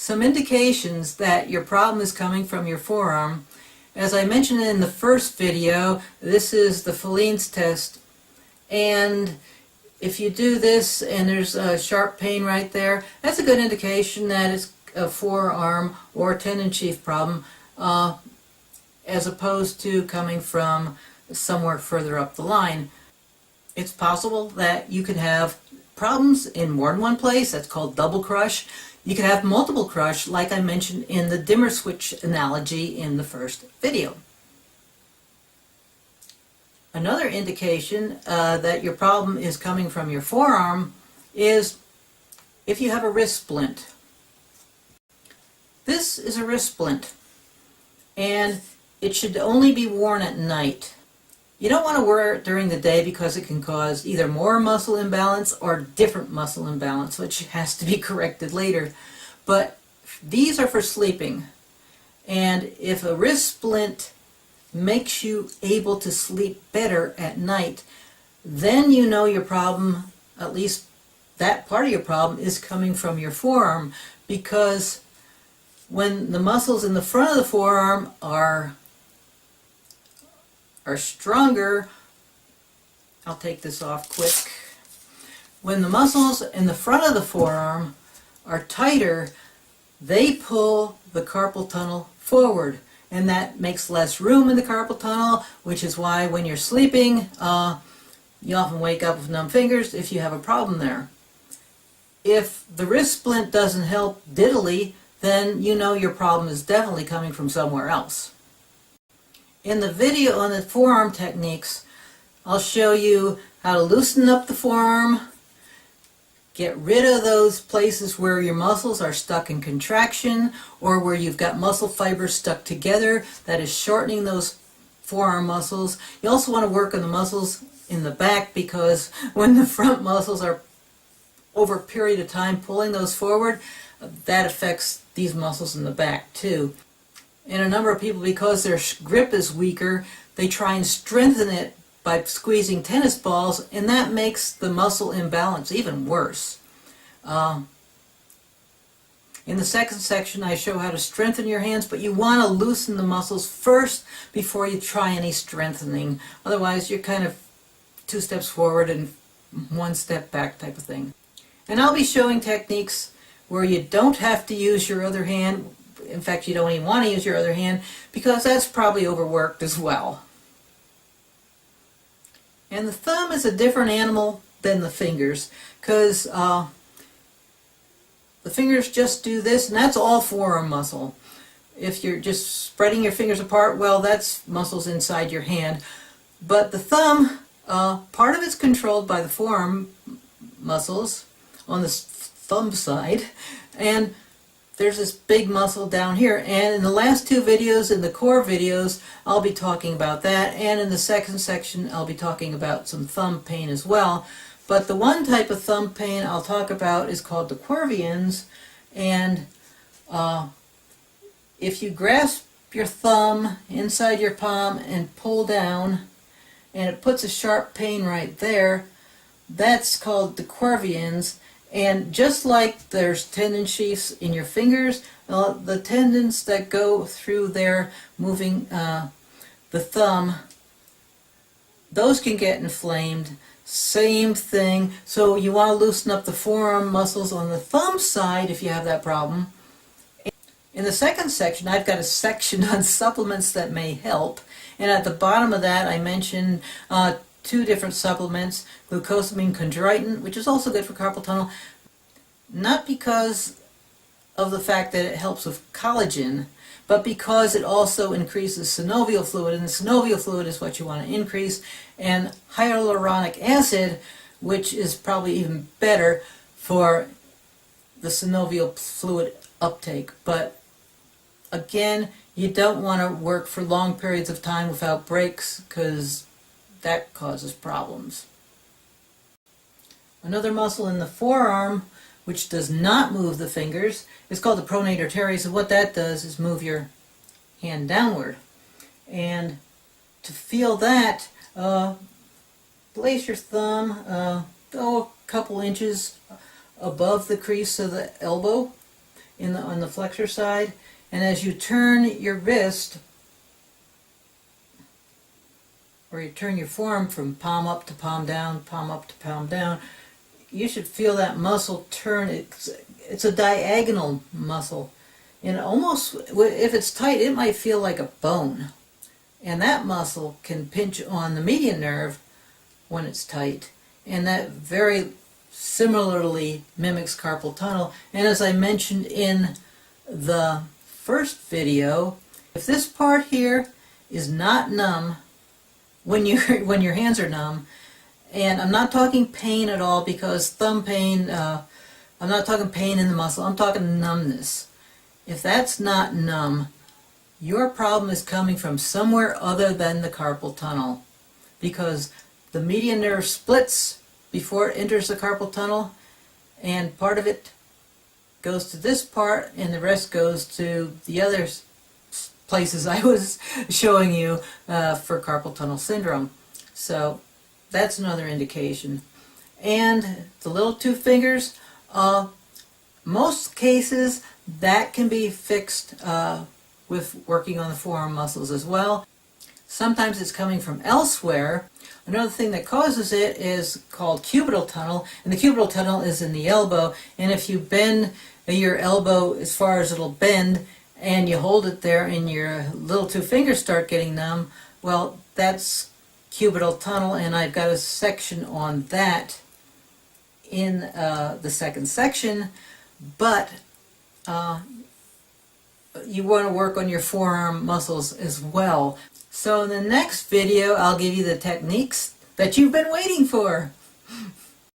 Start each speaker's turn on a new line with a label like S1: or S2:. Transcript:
S1: Some indications that your problem is coming from your forearm. As I mentioned in the first video, this is the Feline's test, and if you do this and there's a sharp pain right there, that's a good indication that it's a forearm or a tendon sheath problem, as opposed to coming from somewhere further up the line. It's possible that you could have problems in more than one place. That's called double crush. You could have multiple crush, like I mentioned in the dimmer switch analogy in the first video. Another indication that your problem is coming from your forearm is if you have a wrist splint. This is a wrist splint, and it should only be worn at night. You don't want to wear it during the day because it can cause either more muscle imbalance or different muscle imbalance, which has to be corrected later. But these are for sleeping. And if a wrist splint makes you able to sleep better at night, then you know your problem, at least that part of your problem, is coming from your forearm, because when the muscles in the front of the forearm are stronger, I'll take this off quick. When the muscles in the front of the forearm are tighter, they pull the carpal tunnel forward, and that makes less room in the carpal tunnel, which is why when you're sleeping, you often wake up with numb fingers if you have a problem there. If the wrist splint doesn't help diddly, then you know your problem is definitely coming from somewhere else. In the video on the forearm techniques, I'll show you how to loosen up the forearm, get rid of those places where your muscles are stuck in contraction or where you've got muscle fibers stuck together that is shortening those forearm muscles. You also want to work on the muscles in the back, because when the front muscles are over a period of time pulling those forward, that affects these muscles in the back too. And a number of people, because their grip is weaker, they try and strengthen it by squeezing tennis balls, and that makes the muscle imbalance even worse. In the second section, I show how to strengthen your hands, but you want to loosen the muscles first before you try any strengthening. Otherwise, you're kind of 2 steps forward and 1 step back type of thing. And I'll be showing techniques where you don't have to use your other hand. In fact, you don't even want to use your other hand, because that's probably overworked as well. And the thumb is a different animal than the fingers, because the fingers just do this, and that's all forearm muscle. If you're just spreading your fingers apart, well, that's muscles inside your hand. But the thumb, part of it's controlled by the forearm muscles on the thumb side, and there's this big muscle down here, and in the last 2 videos, in the core videos, I'll be talking about that, and in the second section I'll be talking about some thumb pain as well. But the one type of thumb pain I'll talk about is called the quervians, and if you grasp your thumb inside your palm and pull down, and it puts a sharp pain right there, that's called the quervians. And just like there's tendon sheaths in your fingers, the tendons that go through there moving the thumb, those can get inflamed. Same thing. So you want to loosen up the forearm muscles on the thumb side if you have that problem. In the second section, I've got a section on supplements that may help. And at the bottom of that, I mentioned 2 different supplements, glucosamine chondroitin, which is also good for carpal tunnel, not because of the fact that it helps with collagen, but because it also increases synovial fluid, and the synovial fluid is what you want to increase, and hyaluronic acid, which is probably even better for the synovial fluid uptake. But again, you don't want to work for long periods of time without breaks, because that causes problems. Another muscle in the forearm, which does not move the fingers, is called the pronator teres, and what that does is move your hand downward. And to feel that, place your thumb, go a couple inches above the crease of the elbow, on the flexor side, and as you turn your wrist, or you turn your forearm from palm up to palm down, palm up to palm down, you should feel that muscle turn. It's a diagonal muscle, and almost, if it's tight, it might feel like a bone. And that muscle can pinch on the median nerve when it's tight, and that very similarly mimics carpal tunnel. And as I mentioned in the first video, if this part here is not numb when your hands are numb, and I'm not talking pain at all, because thumb pain, I'm not talking pain in the muscle, I'm talking numbness. If that's not numb, your problem is coming from somewhere other than the carpal tunnel, because the median nerve splits before it enters the carpal tunnel, and part of it goes to this part and the rest goes to the other places I was showing you for carpal tunnel syndrome. So that's another indication. And the little two fingers, most cases that can be fixed with working on the forearm muscles as well. Sometimes it's coming from elsewhere. Another thing that causes it is called cubital tunnel, and the cubital tunnel is in the elbow, and if you bend your elbow as far as it'll bend and you hold it there and your little two fingers start getting numb, well, that's cubital tunnel, and I've got a section on that in the second section. But you want to work on your forearm muscles as well. So in the next video, I'll give you the techniques that you've been waiting for.